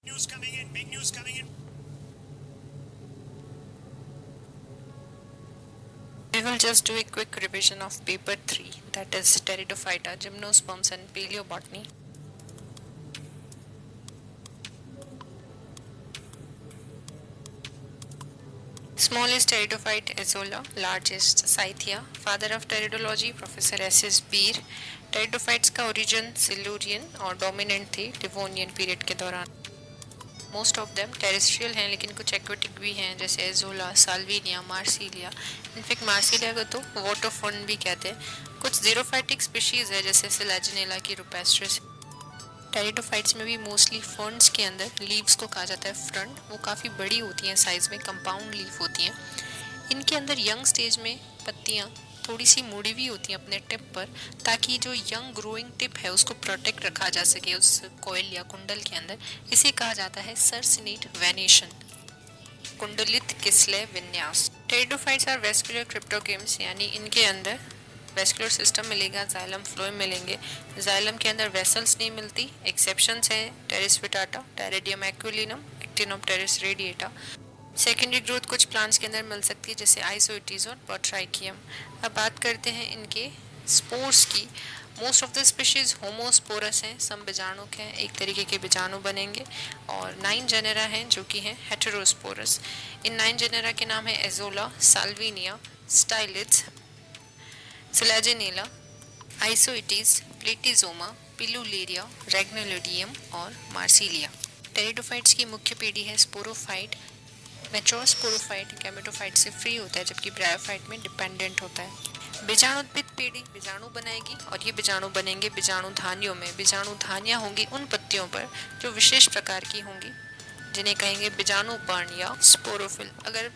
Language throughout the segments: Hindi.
News coming in, big news coming in. We will just do a quick revision of paper 3, that is Pteridophyta, Gymnosperms and Paleobotany. Smallest pteridophyte Azolla, largest Scythia, father of pteridology Professor S.S. Beer. Pteridophytes का ओरिजिन सिल्यूरियन और डोमिनेंट थे डिवोनियन पीरियड के दौरान. मोस्ट ऑफ देम टेरेस्ट्रियल हैं लेकिन कुछ एक्वेटिक भी हैं जैसे azolla, Salvinia, Marsilea. In fact Marsilea को तो वाटर फॉर्न भी कहते हैं. कुछ जीरोफाइटिक स्पीशीज है जैसे सिलेजिनेला की रुपेस्ट्रिस. टेरिडोफाइट्स में भी मोस्टली फर्न्स के अंदर लीव्स को कहा जाता है फ्रंट. वो काफ़ी बड़ी होती हैं साइज में, कंपाउंड लीव होती हैं. इनके अंदर यंग स्टेज में पत्तियाँ थोड़ी सी मुड़ी हुई होती हैं अपने टिप पर, ताकि जो यंग ग्रोइंग टिप है उसको प्रोटेक्ट रखा जा सके उस कोयल या कुंडल के अंदर. इसे कहा जाता है सर्सिनेट वेनेशन, कुंडलित किस्लय विन्यास. टेरिडोफाइट्स आर वेस्कुलर क्रिप्टोगेम्स, यानी इनके अंदर वेस्कुलर सिस्टम मिलेगा, जाइलम फ्लोएम मिलेंगे. जाइलम के अंदर वेसल्स नहीं मिलती. एक्सेप्शंस हैं Pteris vittata, Pteridium aquilinum, Actinopteris radiata. Secondary growth कुछ प्लांट्स के अंदर मिल सकती है जैसे आइसोइटीज और बॉट्राइकियम. अब बात करते हैं इनके स्पोर्स की. Most of the species homosporous हैं, सम बीजाणुक हैं, एक तरीके के बीजाणु बनेंगे. और 9 जेनेरा हैं जो कि हैं हेटेरोस्पोरस. इन 9 जेनेरा के नाम है एजोला, साल्विनिया, स्टाइलिड्स, सिलेजिनेला, आइसोइटीज, प्लेटिजोमा, पिलुलेरिया, रेग्नोलोडियम और मार्सिलिया. टेरिडोफाइट्स की मुख्य पीढ़ी है स्पोरोफाइट. मैच्योर स्पोरोफाइट गैमेटोफाइट से फ्री होता है जबकि ब्रायोफाइट में डिपेंडेंट होता है. बीजाणुत्पित पीढ़ी बीजाणु बनाएगी और ये बीजाणु बनेंगे बीजाणु धानियों में. बीजाणु धानियां होंगी उन पत्तियों पर जो विशेष प्रकार की होंगी जिन्हें कहेंगे बीजाणु पर्ण या स्पोरोफिल. अगर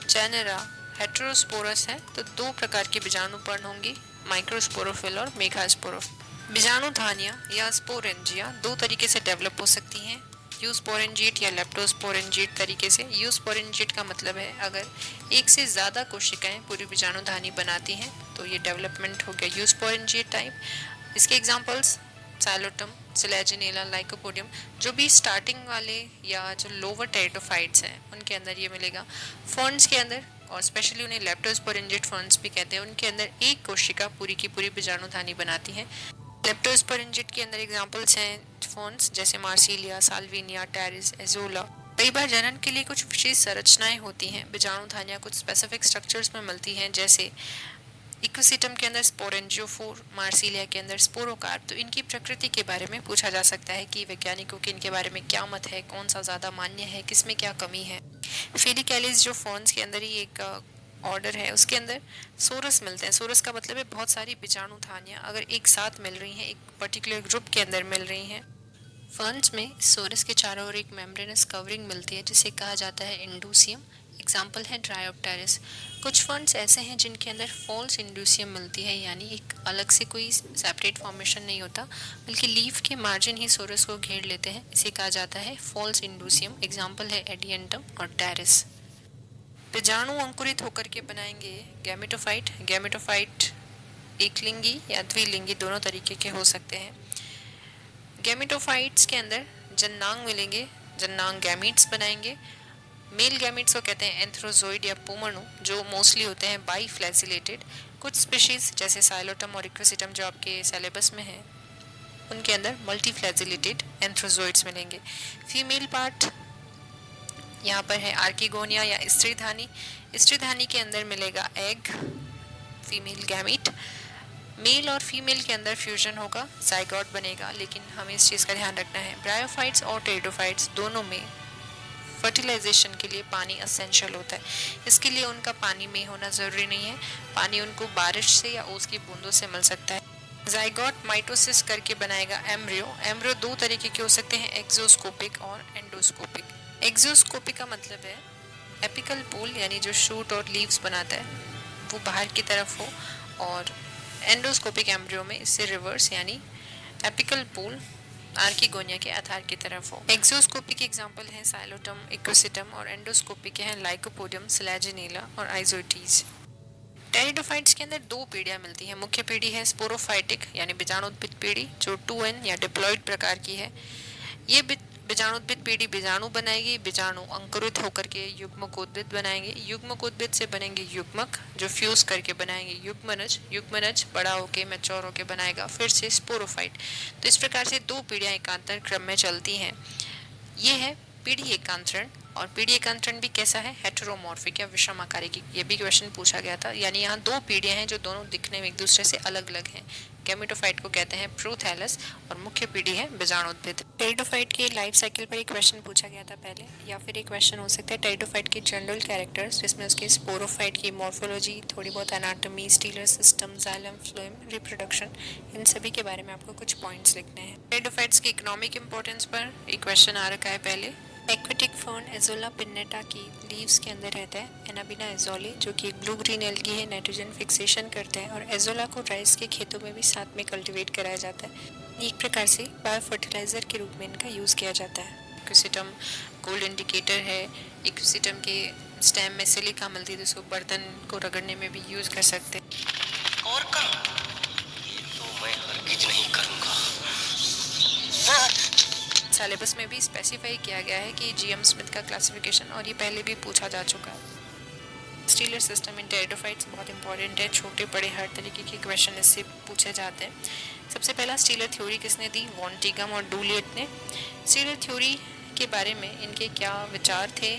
जेनेरा हेटेरोस्पोरस है तो 2 प्रकार की बीजाणु पर्ण होंगी, माइक्रोस्पोरोफिल और मेगास्पोरोफिल. बीजाणु धानियां या स्पोरेंजिया 2 तरीके से डेवलप हो सकती हैं, यूस्पोरेंजिएट या लेप्टोस्पोरेंजिएट तरीके से. यूस्पोरेंजिएट का मतलब है अगर एक से ज़्यादा कोशिकाएं पूरी बीजाणुधानी बनाती हैं तो ये डेवलपमेंट हो गया यूस्पोरेंजिएट टाइप. इसके एग्जांपल्स साइलोटम, सिलेजिनेला, लाइकोपोडियम. जो भी स्टार्टिंग वाले या जो लोअर टेरिडोफाइट्स हैं उनके अंदर ये मिलेगा. फर्न्स के अंदर और स्पेशली उन्हें लेप्टोस्पोरेंजिएट फर्न्स भी कहते हैं, उनके अंदर एक कोशिका पूरी की पूरी बीजाणुधानी बनाती है. लेप्टोस्पोरेंजिएट के अंदर एग्जांपल्स हैं फर्न्स जैसे मार्सिलिया, साल्विनिया, टेरिस, एजोला. कई बार जनन के लिए कुछ विशेष संरचनाएं होती हैं. बीजाणुधानियां कुछ स्पेसिफिक स्ट्रक्चर्स में मिलती हैं जैसे इक्विसिटम के अंदर स्पोरेंजियोफोर, मार्सिलिया के अंदर स्पोरोकार्प. तो इनकी प्रकृति के बारे में पूछा जा सकता है कि वैज्ञानिकों के इनके बारे में क्या मत है, कौन सा ज़्यादा मान्य है, किसमें क्या कमी है. फेलिकैलिस जो फर्न्स के अंदर ही एक ऑर्डर है उसके अंदर सोरस मिलते हैं. सोरस का मतलब है बहुत सारी बीजाणु धानियां अगर एक साथ मिल रही हैं, एक पर्टिकुलर ग्रुप के अंदर मिल रही हैं. फर्न्स में सोरस के चारों ओर एक मेम्ब्रेनस कवरिंग मिलती है जिसे कहा जाता है इंडूसियम. एग्जाम्पल है ड्रायोप्टेरिस. कुछ फर्न्स ऐसे हैं जिनके अंदर फॉल्स इंडूसियम मिलती है, यानी एक अलग से कोई सेपरेट फॉर्मेशन नहीं होता बल्कि लीफ के मार्जिन ही सोरस को घेर लेते हैं. इसे कहा जाता है फॉल्स इंडूसियम. एग्जाम्पल है एडियंटम और टेरिस. बीजाणु अंकुरित होकर के बनाएंगे गैमेटोफाइट. गैमेटोफाइट एकलिंगी या द्विलिंगी दोनों तरीके के हो सकते हैं. गैमेटोफाइट्स के अंदर जन्नांग मिलेंगे, जन्नांग गैमीट्स बनाएंगे. मेल गैमीट्स को कहते हैं एंथ्रोजोइड या पोमणु जो मोस्टली होते हैं बाई फ्लैजिलेटेड. कुछ स्पीशीज जैसे साइलोटम और इक्विसिटम जो आपके सिलेबस में है उनके अंदर मल्टी फ्लैजिलेटेड एंथ्रोजोइड्स मिलेंगे. फीमेल पार्ट यहाँ पर है आर्किगोनिया या स्त्रीधानी. स्त्रीधानी के अंदर मिलेगा एग, फीमेल गैमीट. मेल और फीमेल के अंदर फ्यूजन होगा, जाइगोट बनेगा. लेकिन हमें इस चीज़ का ध्यान रखना है ब्रायोफाइट्स और टेरिडोफाइट्स दोनों में फर्टिलाइजेशन के लिए पानी असेंशियल होता है. इसके लिए उनका पानी में होना ज़रूरी नहीं है, पानी उनको बारिश से या ओस की बूंदों से मिल सकता है. जाइगोट माइटोसिस करके बनाएगा एम्ब्रियो. एम्ब्रियो 2 तरीके के हो सकते हैं, एक्सोस्कोपिक और एंडोस्कोपिक. एक्सोस्कोपिक का मतलब है एपिकल पोल यानी जो शूट और लीव्स बनाता है वो बाहर की तरफ हो, और एंडोस्कोपिक एम्ब्रियो में इससे रिवर्स यानी एपिकल पोल आर्किगोनिया के आधार की तरफ हो. एक्सोस्कोपिक एग्जांपल हैं साइलोटम, इक्विसिटम और एंडोस्कोपिक के हैं लाइकोपोडियम, सिलेजिनेला और आइसोइटीज. टेरिडोफाइट्स के अंदर 2 पीढ़ियां मिलती हैं. मुख्य पीढ़ी है स्पोरोफाइटिक यानी बीजाणुत्पित पीढ़ी जो 2n या डिप्लॉइड प्रकार की है. ये बीजाणुद्भिद पीढ़ी बीजाणु बनाएगी, बीजाणु अंकुरित होकर के युग्मकोद्भिद बनाएंगे, युग्मकोद्भिद से बनेंगे युग्मक जो फ्यूज करके बनाएंगे युग्मनज, युग्मनज बड़ा होके मैच्योर होके बनाएगा फिर से स्पोरोफाइट। तो इस प्रकार से दो पीढ़ियां एकांतर क्रम में चलती हैं। ये है पीढ़ी एकांतरण। और पीढ़ी एकांतरण भी कैसा है, हेटेरोमॉर्फिक या विषम आकारी की, ये भी क्वेश्चन पूछा गया था। यानी यहाँ दो पीढ़ियां हैं जो दोनों दिखने में एक दूसरे से अलग अलग हैं। गैमेटोफाइट को कहते हैं प्रोथैलस और मुख्य पीढ़ी है बीजाणुद्भिद। टेरिडोफाइट के लाइफ साइकिल पर एक क्वेश्चन पूछा गया था पहले, या फिर एक क्वेश्चन हो सकता है टेरिडोफाइट के जनरल कैरेक्टर्स, जिसमें उसके स्पोरोफाइट की मॉर्फोलॉजी, थोड़ी बहुत anatomy, stelar system, xylem, phloem, reproduction, इन सभी के बारे में आपको कुछ पॉइंट्स लिखने हैं। टेरिडोफाइट्स की इकोनॉमिक इंपॉर्टेंस पर एक क्वेश्चन आ रखा है पहले। एक्वेटिक फर्न एजोला पिन्नेटा की लीव्स के अंदर रहता है एनाबिना एजोली, जो कि एक ब्लू ग्रीन एल्गी है, नाइट्रोजन फिक्सेशन करते हैं। और एजोला को राइस के खेतों में भी साथ में कल्टीवेट कराया जाता है। एक प्रकार से बायो फर्टिलाइजर के रूप में इनका यूज़ किया जाता है। इक्विसिटम गोल्ड इंडिकेटर है। इक्विसिटम के स्टेम में सिलिका मिलती है, जिसको बर्तन को रगड़ने में भी यूज़ कर सकते हैं। और कर ये तो मैं हरगिज नहीं करूँगा। सिलेबस में भी स्पेसिफाई किया गया है कि जीएम स्मिथ का क्लासिफिकेशन, और ये पहले भी पूछा जा चुका है। स्टीलर सिस्टम इन टेरिडोफाइट्स बहुत इंपॉर्टेंट है, छोटे बड़े हर तरीके के क्वेश्चन इससे पूछे जाते हैं। सबसे पहला स्टीलर थ्योरी किसने दी, वॉन टीगम और डूलियट ने। स्टीलर थ्योरी के बारे में इनके क्या विचार थे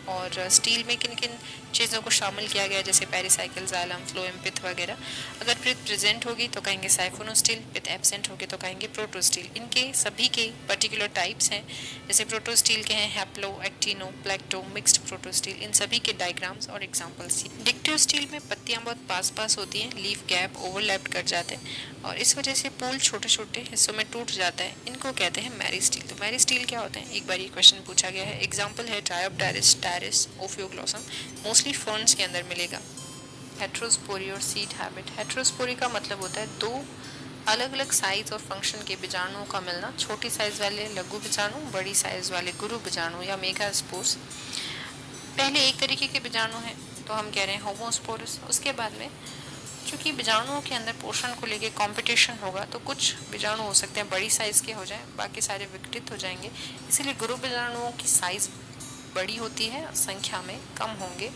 और स्टील में किन किन चीज़ों को शामिल किया गया, जैसे पेरिसाइकिल, जाइलम, फ्लोएम, पिथ वगैरह। अगर पिथ प्रेजेंट होगी तो कहेंगे साइफोनोस्टील, पिथ एब्सेंट होगी तो कहेंगे प्रोटोस्टील। इनके सभी के पर्टिकुलर टाइप्स हैं, जैसे प्रोटोस्टील के हैं हैप्लो, एक्टिनो, प्लेक्टो, मिक्स्ड प्रोटोस्टील। इन सभी के डायग्राम्स और एग्जाम्पल्स। डिक्टिव स्टील में पत्तियां बहुत पास पास होती हैं, लीफ गैप ओवरलैप कर जाते हैं और इस वजह से पोल छोटे छोटे हिस्सों में टूट जाता है। इनको कहते हैं मैरी स्टील। तो मैरी स्टील क्या होते हैं, एक बार ये क्वेश्चन पूछा गया है। एग्जाम्पल है ट्रायोप्टेरिस, टेरिस, ओफियोग्लोसम, मोस्टली फर्न्स के अंदर मिलेगा। हेट्रोस्पोरी और सीड हैबिट। हेट्रोस्पोरी का मतलब होता है दो अलग अलग साइज और फंक्शन के बीजाणुओं का मिलना। छोटी साइज वाले लघु बीजाणु, बड़ी साइज वाले गुरु बीजाणु या मेगास्पोर्स। पहले एक तरीके के बीजाणु हैं तो हम कह रहे हैं होमोस्पोरस। उसके बाद में चूँकि बीजाणुओं के अंदर पोषण को लेके कंपटीशन होगा, तो कुछ बीजाणु हो सकते हैं बड़ी साइज के हो जाएं, बाकी सारे विघटित हो जाएंगे। इसीलिए गुरु बीजाणुओं की साइज बड़ी होती है, संख्या में कम होंगे।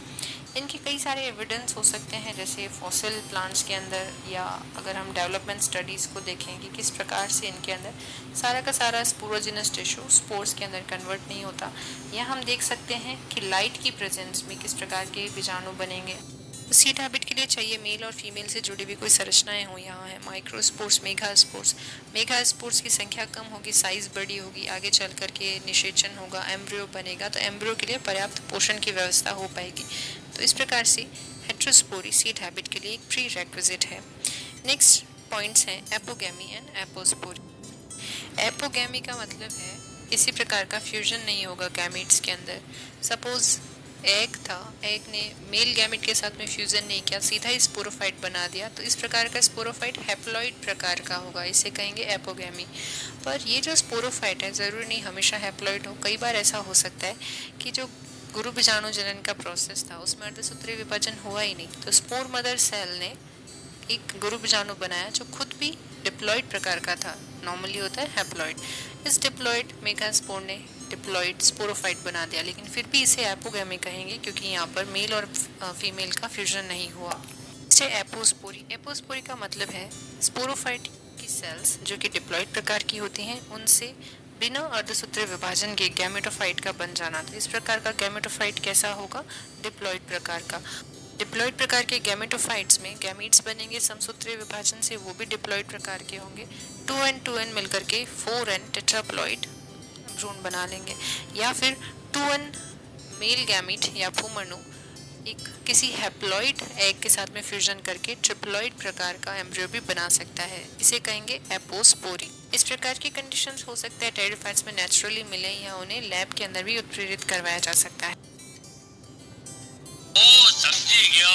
इनके कई सारे एविडेंस हो सकते हैं, जैसे फॉसिल प्लांट्स के अंदर, या अगर हम डेवलपमेंट स्टडीज़ को देखें कि किस प्रकार से इनके अंदर सारा का सारा स्पोरोजिनस टिश्यू स्पोर्स के अंदर कन्वर्ट नहीं होता। या हम देख सकते हैं कि लाइट की प्रेजेंस में किस प्रकार के बीजाणु बनेंगे। सीड हैबिट के लिए चाहिए मेल और फीमेल से जुड़ी हुई कोई संरचनाएं हो। यहाँ है माइक्रोस्पोर्स, मेगास्पोर्स। मेगास्पोर्स की संख्या कम होगी, साइज बड़ी होगी, आगे चल करके निषेचन होगा, एम्ब्रियो बनेगा, तो एम्ब्रियो के लिए पर्याप्त पोषण की व्यवस्था हो पाएगी। तो इस प्रकार से हेट्रोस्पोरी सीड हैबिट के लिए एक प्री रेक्विजिट है। नेक्स्ट पॉइंट्स हैं एपोगैमी एंड एपोस्पोरी। एपोगैमी का मतलब है इसी प्रकार का फ्यूजन नहीं होगा गैमीट्स के अंदर। सपोज एग था, एग ने मेल गैमेट के साथ में फ्यूजन नहीं किया, सीधा ही स्पोरोफाइट बना दिया, तो इस प्रकार का स्पोरोफाइट हैप्लॉइड प्रकार का होगा, इसे कहेंगे एपोगैमी। पर ये जो स्पोरोफाइट है ज़रूरी नहीं हमेशा हैप्लॉइड हो। कई बार ऐसा हो सकता है कि जो गुरु बीजाणु जनन का प्रोसेस था उसमें अर्धसूत्रीय विभाजन हुआ ही नहीं, तो स्पोर मदर सेल ने एक गुरु बीजाणु बनाया जो खुद भी डिप्लॉइड प्रकार का था। नॉर्मली होता है हैप्लॉइड। इस डिप्लॉइड मेगास्पोर ने डिप्लॉइड स्पोरोफाइट बना दिया, लेकिन फिर भी इसे एपोगैमी कहेंगे क्योंकि यहाँ पर मेल और फीमेल का फ्यूजन नहीं हुआ। इसे एपोस्पोरी। एपोस्पोरी का मतलब है स्पोरोफाइट की सेल्स जो कि डिप्लॉइड प्रकार की होती हैं, उनसे बिना अर्धसूत्रीय विभाजन के गैमेटोफाइट का बन जाना। तो इस प्रकार का गैमेटोफाइट कैसा होगा, डिप्लॉइड प्रकार का। डिप्लॉइड प्रकार के गैमेटोफाइट्स में गैमीट्स बनेंगे समसूत्रीय विभाजन से, वो भी डिप्लॉइड प्रकार के होंगे। 2n मिलकर के 4n टेट्राप्लॉइड भ्रूण बना लेंगे। या फिर 2n मेल गैमीट या भूमणु एक किसी हैप्लॉइड एग के साथ में फ्यूजन करके ट्रिप्लॉइड प्रकार का एम्ब्रियो भी बना सकता है, इसे कहेंगे एपोस्पोरी। इस प्रकार की कंडीशंस हो सकता है टेरिडोफाइट्स में नेचुरली मिले या उन्हें लैब के अंदर भी उत्प्रेरित करवाया जा सकता है। समझी गया।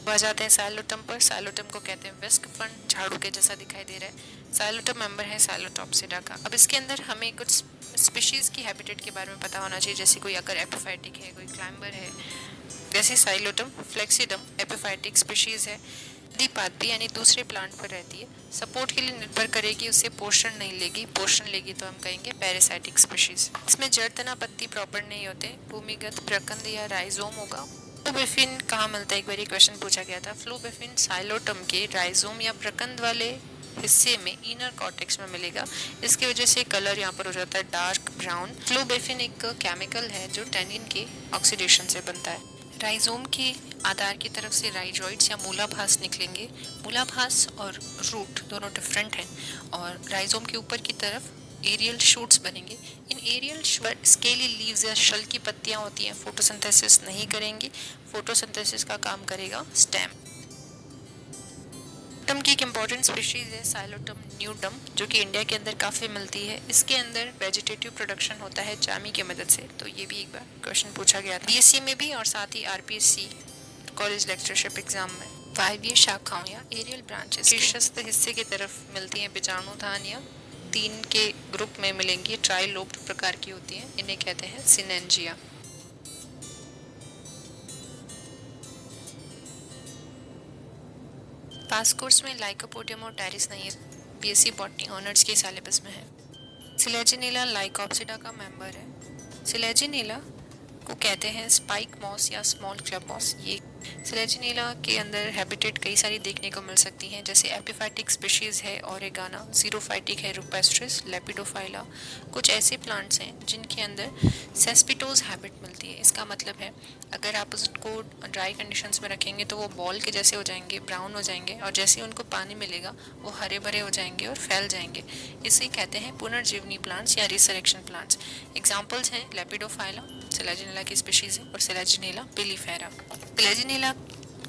आ जाते हैं साइलोटम पर। साइलोटम को कहते हैं विस्क फंड, झाड़ू के जैसा दिखाई दे रहा है। साइलोटम मेंबर है साइलोटॉप्सिडा का। अब इसके अंदर हमें कुछ स्पीशीज की हैबिटेट के बारे में पता होना चाहिए, जैसे कोई अगर एपिफाइटिक है, कोई क्लाइंबर है। जैसे साइलोटम फ्लेक्सिडम एपिफाइटिक स्पीशीज है। द्विपादी यानी दूसरे प्लांट पर रहती है। सपोर्ट के लिए निर्भर करेगी, उससे पोषण नहीं लेगी। पोषण लेगी तो हम कहेंगे पैरासाइटिक स्पीशीज। इसमें जड़ तना पत्ती प्रॉपर नहीं होते। भूमिगत प्रकंद या राइजोम होगा। फ्लोबेफिन कहाँ मिलता है, एक बार क्वेश्चन पूछा गया था। फ्लोबेफिन साइलोटम के राइजोम या प्रकंद वाले हिस्से में इनर कॉर्टेक्स में मिलेगा। इसकी वजह से कलर यहाँ पर हो जाता है डार्क ब्राउन। फ्लोबेफिन एक केमिकल है जो टैनिन के ऑक्सीडेशन से बनता है। राइजोम के आधार की तरफ से राइजोइड्स या मूलाभास निकलेंगे। मूलाभास और रूट दोनों डिफरेंट हैं और राइजोम के ऊपर की तरफ एरियल शूट्स बनेंगे। इन एरियल शूट स्केली लीव्स या शल की पत्तियां होती हैं, फोटोसिंथेसिस नहीं करेंगी। फोटोसिंथेसिस का काम करेगा स्टेम। टम की एक इम्पॉर्टेंट स्पीशीज है साइलोटम न्यूडम, जो कि इंडिया के अंदर काफ़ी मिलती है। इसके अंदर वेजिटेटिव प्रोडक्शन होता है जामी की मदद से। तो ये भी एक बार क्वेश्चन पूछा गया था बीएससी में भी और साथ ही आरपीएससी कॉलेज लेक्चरशिप एग्जाम में। वायवीय शाखाओं या एरियल ब्रांचेस शीर्षस्थ हिस्से की तरफ मिलती हैं। बीजाणुधान या 3 के ग्रुप में मिलेंगी। ट्राइलोब्ड प्रकार की होती हैं, इन्हें कहते हैं सिनेंजिया। पास कोर्स में लाइकोपोडियम और टेरिस नहीं है, बीएससी बॉटनी ऑनर्स के सिलेबस में है। सिलेजिनेला लाइकोप्सिडा का मेंबर है। सिलेजिनेला को कहते हैं स्पाइक मॉस या स्मॉल क्लब मॉस। ये सिलेजिनेला के अंदर हैबिटेट कई सारी देखने को मिल सकती हैं, जैसे एपिफाइटिक स्पीशीज है ओरेगाना, जीरोफाइटिक है रुपेस्ट्रिस, लेपिडोफाइला। कुछ ऐसे प्लांट्स हैं जिनके अंदर सेस्पिटोज हैबिट मिलती है। इसका मतलब है अगर आप उसको ड्राई कंडीशंस में रखेंगे तो वो बॉल के जैसे हो जाएंगे, ब्राउन हो जाएंगे, और जैसे ही उनको पानी मिलेगा वो हरे भरे हो जाएंगे और फैल जाएंगे। इसे कहते हैं पुनर्जीवनी प्लांट्स या रिसरेक्शन प्लांट्स। एग्जाम्पल्स हैं लेपिडोफाइला, सिलेजिनेला की स्पीशीज है, और सिलेजिनेला पिलीफेरा। सिलेजिनेला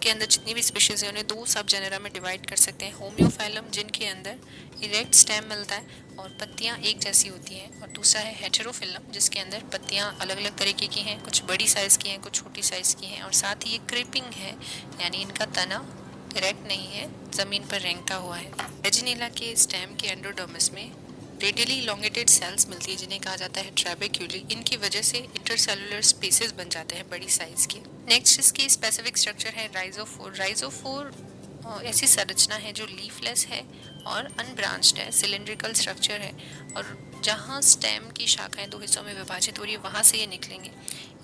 के अंदर जितनी भी स्पीशीज है उन्हें 2 सब जेनेरा में डिवाइड कर सकते हैं। होम्योफाइलम, जिनके अंदर इरेक्ट स्टेम मिलता है और पत्तियां एक जैसी होती हैं, और दूसरा है हेटेरोफिलम, जिसके अंदर पत्तियां अलग अलग तरीके की हैं, कुछ बड़ी साइज़ की हैं, कुछ छोटी साइज़ की हैं, और साथ ही ये क्रीपिंग है, यानी इनका तना इरेक्ट नहीं है, ज़मीन पर रेंगता हुआ है। सिलेजिनेला के स्टेम के एंडोडर्मिस में रेडियली इलोंगेटेड सेल्स मिलती है जिन्हें कहा जाता है ट्रैबेक्यूली। इनकी वजह से इंटरसेलुलर स्पेसेस बन जाते हैं बड़ी साइज के। नेक्स्ट इसकी स्पेसिफिक स्ट्रक्चर है राइजोफोर। राइजोफोर ऐसी संरचना है जो लीफलेस है और अनब्रांच्ड है, सिलिंड्रिकल स्ट्रक्चर है, और जहाँ स्टेम की शाखाएं 2 हिस्सों में विभाजित हो रही है वहाँ से ये निकलेंगे।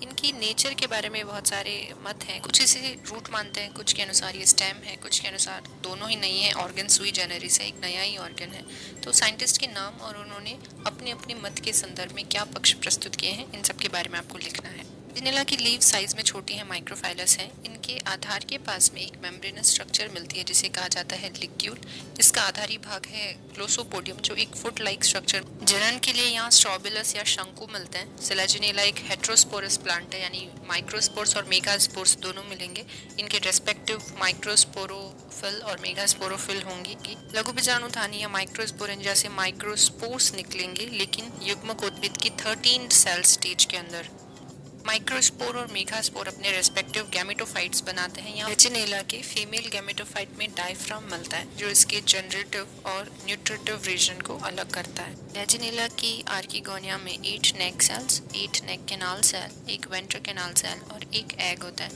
इनकी नेचर के बारे में बहुत सारे मत हैं। कुछ इसे रूट मानते हैं, कुछ के अनुसार ये स्टेम है, कुछ के अनुसार दोनों ही नहीं है। ऑर्गन सुई जेनेरिस है, एक नया ही ऑर्गन है। तो साइंटिस्ट के नाम और उन्होंने अपने अपने मत के संदर्भ में क्या पक्ष प्रस्तुत किए हैं, इन सब के बारे में आपको लिखना है। जिनेला की लीव साइज में छोटी है, माइक्रोफाइलस है। इनके आधार के पास में एक मेम्ब्रेनस स्ट्रक्चर मिलती है जिसे कहा जाता है लिग्यूल। इसका आधारी भाग है ग्लोसोपोडियम, जो एक फुट लाइक स्ट्रक्चर। जनन के लिए यहाँ स्ट्रॉबिलस या शंकु मिलते हैं। सिलेजिनेला एक हेट्रोस्पोरस प्लांट है, यानी माइक्रोस्पोर्स और मेगास्पोर्स दोनों मिलेंगे। इनके रेस्पेक्टिव माइक्रोस्पोरोफिल और मेगास्पोरोफिल होंगी। लघु बीजाणुधानी या माइक्रोस्पोरेंजिया से माइक्रोस्पोर्स निकलेंगे, लेकिन युग्मक उद्भिद की 13 सेल स्टेज के अंदर। माइक्रोस्पोर और मेगास्पोर अपने रेस्पेक्टिव गैमेटोफाइट्स बनाते हैं। यहाँ सिलेजिनेला के फीमेल गैमेटोफाइट में डायफ्राम मिलता है, जो इसके जनरेटिव और न्यूट्रिटिव रीजन को अलग करता है। सिलेजिनेला की आर्किगोनिया में 8 नेक सेल्स, 8 नेक कैनाल सेल, 1 वेंट्र कैनाल सेल और 1 एग होता है।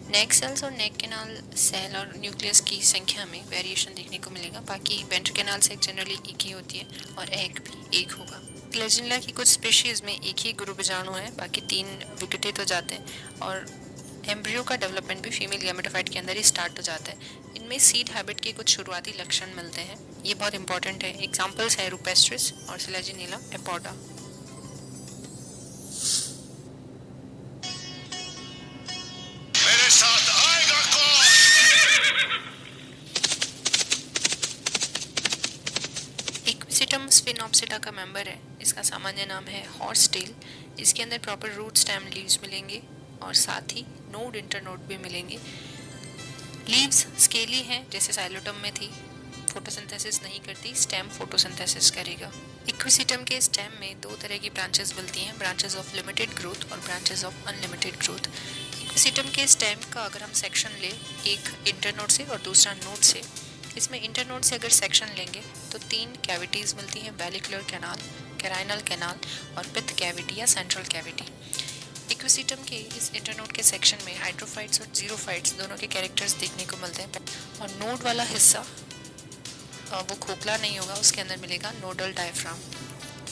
नेक सेल्स और नेक कैनाल सेल और न्यूक्लियस की संख्या में वेरिएशन देखने को मिलेगा। बाकी वेंट्र कैनाल सेल जनरली एक ही होती है और एग भी एक होगा। सिलेजिनेला की कुछ स्पीशीज में एक ही गुरु बीजाणु है, बाकी 3 विघटित हो जाते हैं, और एम्ब्रियो का डेवलपमेंट भी फीमेल गैमेटोफाइट के अंदर ही स्टार्ट हो जाता है। इनमें सीड हैबिट के कुछ शुरुआती लक्षण मिलते हैं, ये बहुत इंपॉर्टेंट है। एग्जाम्पल्स है रुपेस्ट्रिस और सिलेजिनेला एपोडा। मेरे साथ आएगा कौन? इक्विसिटम स्फिनोप्सिडा का मेंबर है। इसका सामान्य नाम है हॉर्स टेल। इसके अंदर प्रॉपर रूट स्टेम लीव्स मिलेंगे और साथ ही नोड इंटरनोड भी मिलेंगे। लीव्स स्केली हैं, जैसे साइलोटम में थी। फोटोसिंथेसिस नहीं करती, स्टेम फोटोसिंथेसिस करेगा। इक्विसिटम के स्टेम में 2 तरह की ब्रांचेस मिलती हैं, ब्रांचेस ऑफ लिमिटेड ग्रोथ और branches of unlimited growth. Equisetum के स्टेम का अगर हम सेक्शन ले, एक इंटरनोड से और दूसरा नोड से, इसमें इंटरनोड से अगर सेक्शन लेंगे तो 3 कैविटीज़ मिलती हैं, बैलिकुलर कैनाल, कैराइनल कैनाल और पिथ कैविटी या सेंट्रल कैविटी। इक्विसिटम के इस इंटरनोड के सेक्शन में हाइड्रोफाइट्स और जीरोफाइट्स दोनों के कैरेक्टर्स देखने को मिलते हैं। और नोड वाला हिस्सा वो खोखला नहीं होगा, उसके अंदर मिलेगा नोडल डायफ्राम।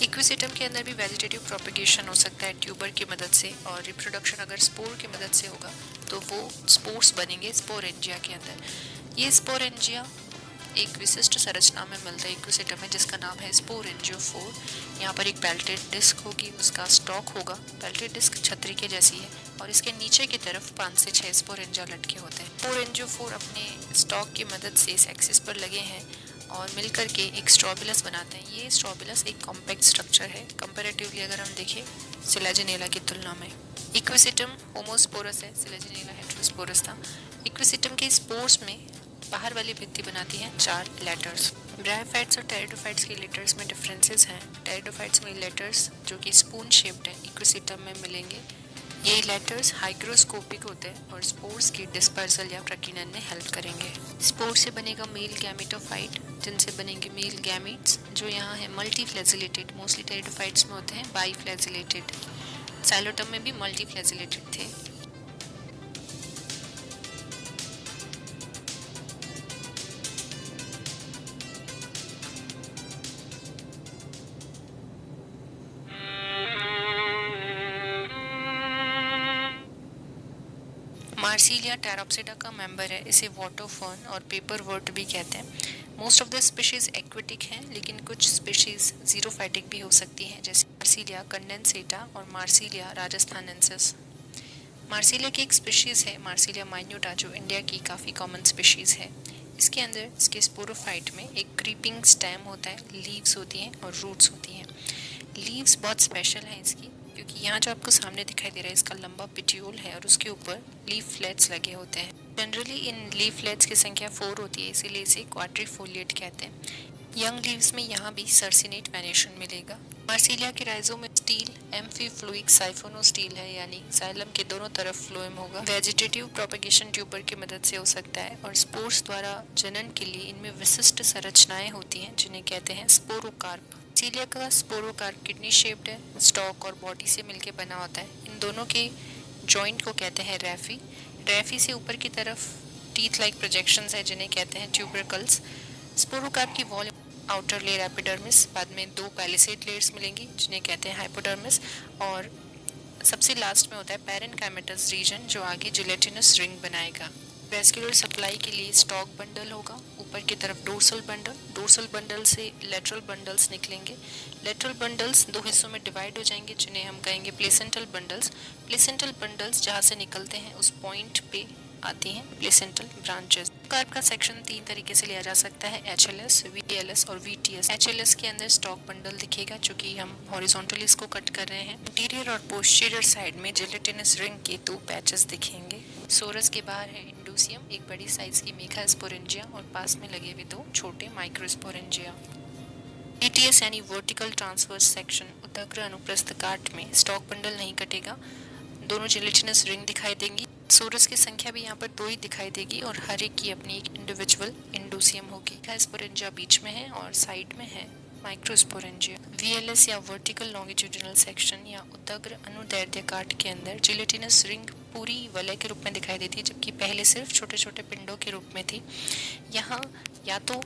इक्विसिटम के अंदर भी वेजिटेटिव प्रोपेगेशन हो सकता है ट्यूबर की मदद से, और रिप्रोडक्शन अगर स्पोर की मदद से होगा तो वो स्पोर्स बनेंगे स्पोरेंजिया के अंदर। ये स्पोरेंजिया एक विशिष्ट संरचना में मिलता है इक्विसिटम में, जिसका नाम है स्पोरेंजियोफोर। यहाँ पर एक पेल्टेड डिस्क होगी, उसका स्टॉक होगा। पेल्टेड डिस्क छतरी के जैसी है और इसके नीचे की तरफ 5 से 6 स्पोरेंजिया लटके होते हैं। स्पोरेंजियोफोर अपने स्टॉक की मदद से इस एक्सिस पर लगे हैं और मिलकर के एक स्ट्रोबिलस बनाते हैं। ये स्ट्रोबिलस एक कॉम्पैक्ट स्ट्रक्चर है कंपैरेटिवली अगर हम देखें सिलेजिनेला की तुलना में। इक्विसिटम होमोस्पोरस है, सिलेजिनेला हेटेरोस्पोरस था। इक्विसिटम के स्पोर्स में बाहर वाली भित्ति बनाती है 4 लेटर्स। ब्रायोफाइट्स और टेरिडोफाइट्स के लेटर्स में डिफरेंसेस हैं। टेरिडोफाइट्स में लेटर्स जो कि स्पून शेप्ड है इक्विसिटम में मिलेंगे। ये लेटर्स हाइग्रोस्कोपिक होते हैं और स्पोर्स की डिस्पर्सल या प्रकीर्णन में हेल्प करेंगे। स्पोर से बनेगा मेल गैमेटोफाइट, जिनसे बनेंगे मेल गैमीट्स, जो यहाँ है मल्टीफ्लैजिलेटेड। मोस्टली टेरिडोफाइट्स में होते हैं बाईफ्लैजिलेटेड। साइलोटम में भी मल्टीफ्लैजिलेटेड थे। मार्सिलिया टेरोप्सिडा का मेंबर है। इसे वाटरफर्न और पेपरवर्ट भी कहते हैं। Most of the species aquatic हैं, लेकिन कुछ स्पीशीज जीरोफाइटिक भी हो सकती हैं, जैसे मार्सिलिया कंडेंसेटा और मार्सिलिया राजस्थानेंसिस। मार्सिलिया की एक स्पीशीज है मार्सिलिया माइन्यूटा, जो इंडिया की काफ़ी कॉमन स्पीशीज है। इसके अंदर इसके स्पोरोफाइट में एक क्रीपिंग स्टेम होता है, लीव्स होती हैं और रूट्स होती हैं। लीव्स बहुत स्पेशल हैं इसकी, क्योंकि यहाँ जो आपको सामने दिखाई दे रहा है इसका लंबा पिट्यूल है और उसके ऊपर लीफ फ्लेट्स लगे होते हैं। जनरली इन लीफ फ्लेट्स की संख्या 4 होती है, इसीलिए इसे क्वाड्रिफोलिएट कहते हैं। यंग लीव्स में यहाँ भी सर्सिनेट वेनेशन मिलेगा। मार्सिलिया के राइजोम में स्टील एम्फीफ्लुइक साइफोनोस्टील है, यानी जाइलम के दोनों तरफ फ्लोएम होगा। वेजिटेटिव प्रोपेगेशन ट्यूबर की मदद से हो सकता है और स्पोर्स द्वारा जनन के लिए इनमें विशिष्ट संरचनाएं होती हैं, जिन्हें कहते हैं स्पोरोकार्प। मार्सिलिया का स्पोरोकार्प किडनी शेप्ड है, स्टॉक और बॉडी से मिलकर बना होता है। इन दोनों के जॉइंट को कहते हैं रैफी। रैफी से ऊपर की तरफ टीथ लाइक प्रोजेक्शंस है, जिन्हें कहते हैं ट्यूबरकल्स। स्पोरोकार्प की वॉल आउटर लेयर एपिडर्मिस, बाद में 2 पैलिसेड लेयर्स मिलेंगी जिन्हें कहते हैं हाइपोडर्मिस, और सबसे लास्ट में होता है पैरेन्काइमेटस रीजन, जो आगे जिलेटिनस रिंग बनाएगा। वेस्कुलर सप्लाई के लिए स्टॉक बंडल होगा, ऊपर की तरफ डोर्सल बंडल से लेटरल बंडल्स निकलेंगे। लेटरल बंडल्स 2 हिस्सों में डिवाइड हो जाएंगे, जिन्हें हम कहेंगे प्लेसेंटल बंडल्स। प्लेसेंटल बंडल्स जहाँ से निकलते हैं उस पॉइंट पे आती हैं प्लेसेंटल ब्रांचेस। कार्प का सेक्शन 3 तरीके से लिया जा सकता है, HLS, VLS और VTS। HLS के अंदर स्टॉक बंडल दिखेगा, चूंकि हम हॉरिजॉन्टली इसको कट कर रहे हैं। इंटीरियर और पोस्टीरियर साइड में जिलेटिनस रिंग के 2 पैचेस दिखेंगे। सोरस के बाहर है इंडूसियम, एक बड़ी साइज की मेगा स्पोरेंजिया, और पास में लगे हुए 2 छोटे माइक्रोस्पोरेंजिया। VTS यानी वर्टिकल ट्रांसवर्स सेक्शन, उदग्र अनुप्रस्थ काट में स्टॉक बंडल नहीं कटेगा, दोनों जिलेटिनस रिंग दिखाई देंगी। सोरस की संख्या भी यहाँ पर 2 ही दिखाई देगी और हर एक की अपनी एक इंडिविजुअल इंडूसियम होगी। स्पोरेंजिया बीच में है और साइड में है माइक्रोस्पोरेंजिया। VLS या वर्टिकल लॉन्गिट्यूडिनल सेक्शन या उदग्र अनुदैर्ध्य काट के अंदर जिलेटिनस रिंग पूरी वलय के रूप में दिखाई देती है, जबकि पहले सिर्फ छोटे छोटे पिंडों के रूप में थी। यहाँ या तो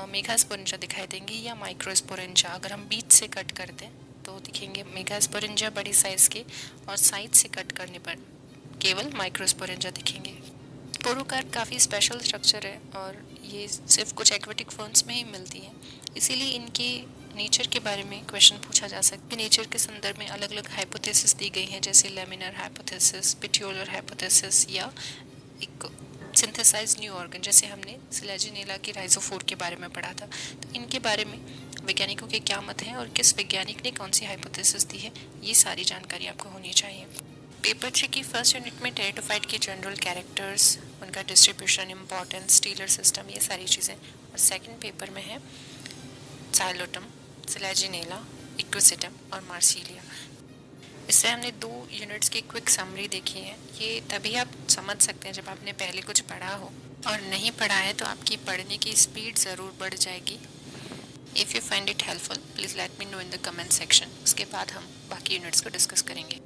मेगास्पोरेंजिया दिखाई देंगी या माइक्रोस्पोरेंजिया। अगर हम बीच से कट करते हैं तो दिखेंगे मेगास्पोरेंजिया बड़ी साइज के, और साइड से कट करने पर केवल माइक्रोस्पोरेंजिया दिखेंगे। स्पोरोकार्प काफ़ी स्पेशल स्ट्रक्चर है और ये सिर्फ कुछ एक्वेटिक फर्न्स में ही मिलती है, इसीलिए इनके नेचर के बारे में क्वेश्चन पूछा जा सकता है। नेचर के संदर्भ में अलग अलग हाइपोथेसिस दी गई हैं, जैसे लेमिनर हाइपोथेसिस, पिट्यूलर हाइपोथेसिस, या एक सिंथेसाइज न्यू ऑर्गन, जैसे हमने सिलेजिनेला की राइजोफोर के बारे में पढ़ा था। तो इनके बारे में वैज्ञानिकों के क्या मत हैं और किस वैज्ञानिक ने कौन सी हाइपोथेसिस दी है, ये सारी जानकारी आपको होनी चाहिए। पेपर 3 की फर्स्ट यूनिट में टेरिडोफाइट के जनरल कैरेक्टर्स, उनका डिस्ट्रीब्यूशन, इम्पोर्टेंस, टीलर सिस्टम, ये सारी चीज़ें, और सेकंड पेपर में है साइलोटम, सिलेजिनेला, इक्विसिटम और मार्सिलिया। इससे हमने 2 यूनिट्स की क्विक समरी देखी है। ये तभी आप समझ सकते हैं जब आपने पहले कुछ पढ़ा हो, और नहीं पढ़ा है तो आपकी पढ़ने की स्पीड ज़रूर बढ़ जाएगी। If you find it helpful please let me know in the comment section. उसके बाद हम बाकी यूनिट्स को डिस्कस करेंगे।